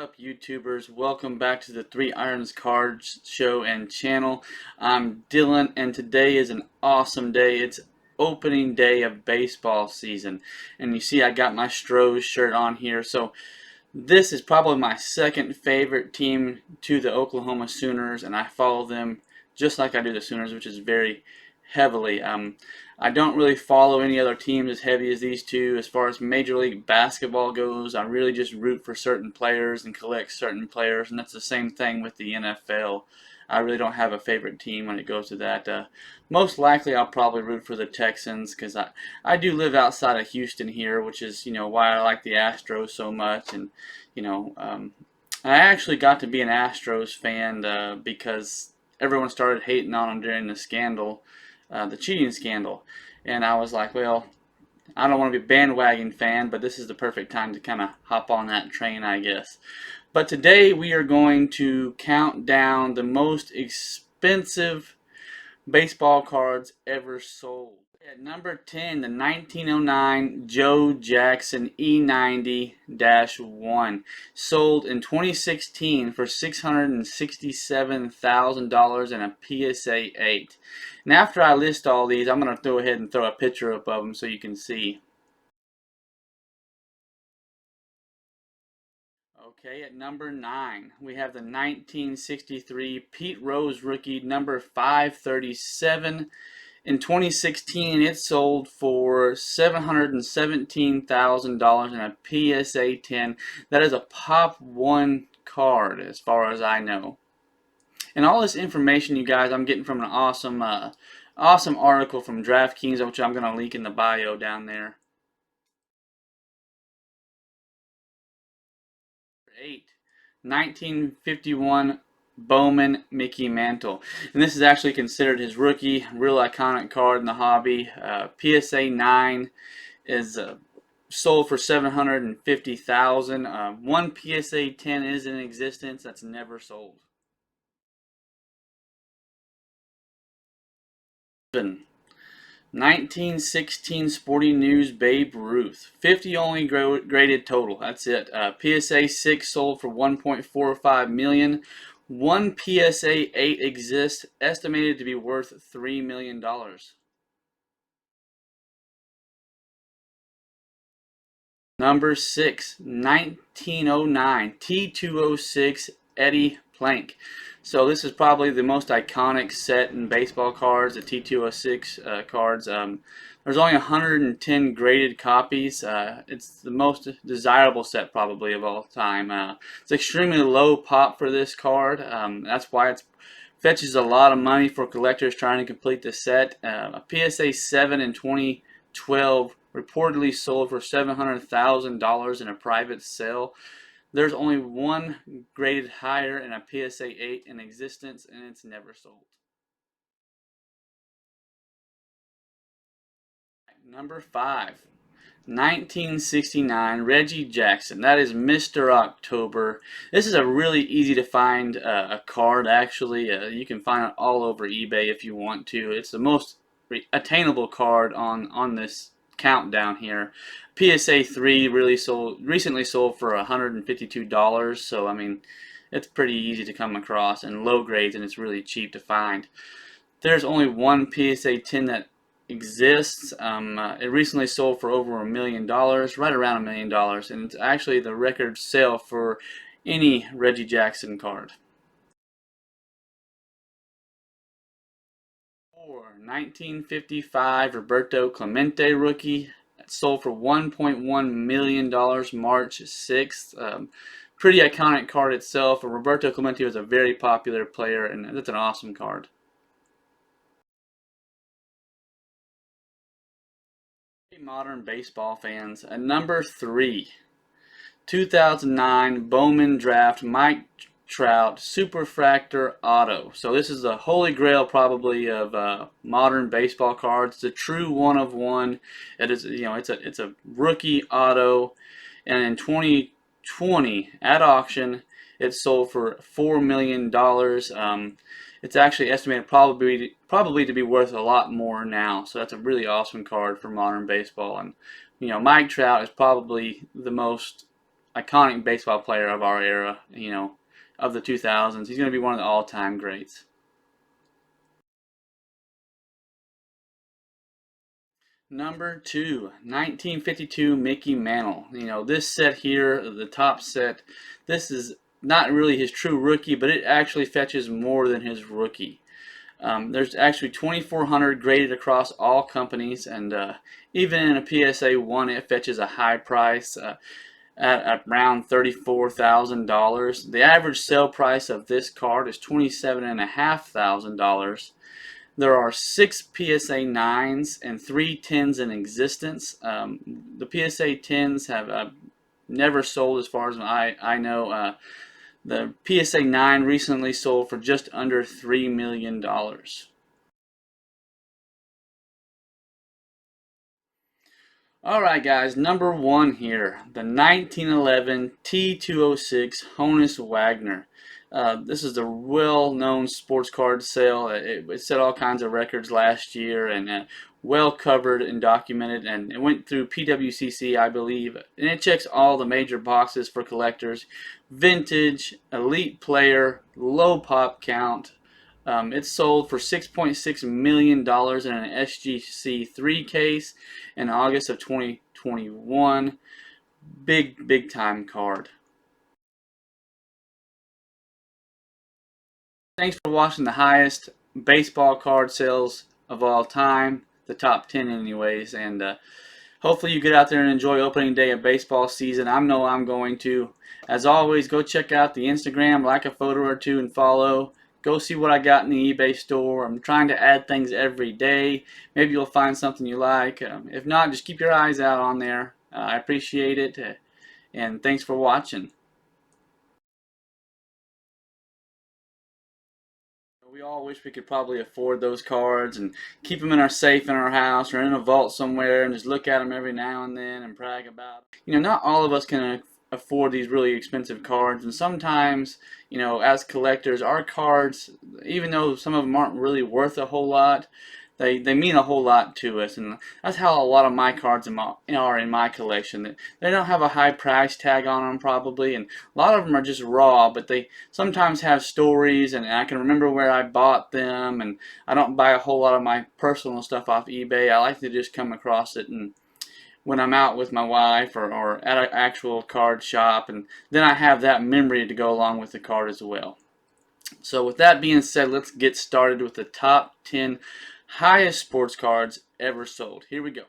Up, YouTubers? Welcome back to the Three Irons Cards show and channel. I'm Dylan, and today is an awesome day. It's opening day of baseball season, and you see I got my Stros shirt on here. So this is probably my second favorite team to the Oklahoma Sooners, and I follow them just like I do the Sooners, which is very heavily. I don't really follow any other teams as heavy as these two. As far as Major League Basketball goes, I really just root for certain players and collect certain players, and that's the same thing with the NFL. I really don't have a favorite team when it goes to that. Most likely I'll probably root for the Texans because I do live outside of Houston here, which is, why I like the Astros so much. And, I actually got to be an Astros fan because everyone started hating on them during the scandal, the cheating scandal. And I was like, well, I don't want to be a bandwagon fan, but this is the perfect time to kind of hop on that train, I guess. But today we are going to count down the most expensive baseball cards ever sold. At number 10, the 1909 Joe Jackson E90-1 sold in 2016 for $667,000 and a PSA 8. And after I list all these, I'm going to go ahead and throw a picture up of them so you can see. Okay, at number 9, we have the 1963 Pete Rose rookie, number 537. In 2016, it sold for $717,000 and a PSA 10. That is a Pop 1 card, as far as I know. And all this information, you guys, I'm getting from an awesome article from DraftKings, which I'm going to link in the bio down there. 8, 1951 Bowman Mickey Mantle, and this is actually considered his rookie, real iconic card in the hobby. PSA 9 is sold for $750,000. One PSA 10 is in existence that's never sold. 1916 Sporting News Babe Ruth, 50 only graded total. That's it. PSA 6 sold for $1.45 million. One PSA 8 exists, estimated to be worth $3 million. Number 6, 1909 T206 Eddie Plank. So this is probably the most iconic set in baseball cards, the T206 cards. There's only 110 graded copies. It's the most desirable set probably of all time. It's extremely low pop for this card. That's why it fetches a lot of money for collectors trying to complete the set. A PSA 7 in 2012 reportedly sold for $700,000 in a private sale. There's only one graded higher and a PSA 8 in existence, and it's never sold. Number 5, 1969 Reggie Jackson. That is Mr. October. This is a really easy to find a card, actually. You can find it all over eBay if you want to. It's the most attainable card on this countdown here. PSA 3 recently sold for $152, so I mean it's pretty easy to come across and low grades, and it's really cheap to find. There's only one PSA 10 that exists. It recently sold for over $1 million, right around $1 million, and it's actually the record sale for any Reggie Jackson card. 1955 Roberto Clemente rookie. That sold for $1.1 million March 6th. Pretty iconic card itself. Roberto Clemente was a very popular player, and that's an awesome card. Modern baseball fans, at number 3, 2009 Bowman Draft Mike Trout Superfractor Auto. So this is the holy grail probably of modern baseball cards. It's a true one of one. It is, it's a rookie auto, and in 2020 at auction it sold for $4 million. It's actually estimated probably to be worth a lot more now. So that's a really awesome card for modern baseball. And Mike Trout is probably the most iconic baseball player of our era, of the 2000s. He's going to be one of the all-time greats. Number 2, 1952 Mickey Mantle. This set here, the top set, this is not really his true rookie, but it actually fetches more than his rookie. There's actually 2,400 graded across all companies, and even in a PSA 1, it fetches a high price at around $34,000. The average sale price of this card is $27,500. There are 6 PSA 9s and 3 10s in existence. The PSA 10s have never sold as far as I know. The PSA 9 recently sold for just under $3 million. Alright guys, number 1 here, the 1911 T206 Honus Wagner. This is a well-known sports card sale. It set all kinds of records last year, and well covered and documented, and it went through PWCC, I believe, and it checks all the major boxes for collectors. Vintage, elite player, low pop count. It's sold for $6.6 million in an SGC3 case in August of 2021. Big time card. Thanks for watching the highest baseball card sales of all time, the top 10 anyways, and hopefully you get out there and enjoy opening day of baseball season. I know I'm going to. As always, go check out the Instagram, like a photo or two, and follow. Go see what I got in the eBay store. I'm trying to add things every day. Maybe you'll find something you like. If not, just keep your eyes out on there. I appreciate it, and thanks for watching. We all wish we could probably afford those cards and keep them in our safe in our house or in a vault somewhere and just look at them every now and then and brag about them. Not all of us can afford these really expensive cards, and sometimes, as collectors, our cards, even though some of them aren't really worth a whole lot, they mean a whole lot to us, and that's how a lot of my cards are in my collection. They don't have a high price tag on them probably, and a lot of them are just raw, but they sometimes have stories, and I can remember where I bought them, and I don't buy a whole lot of my personal stuff off eBay. I like to just come across it and when I'm out with my wife or at an actual card shop, and then I have that memory to go along with the card as well. So with that being said, let's get started with the top 10 highest sports cards ever sold. Here we go.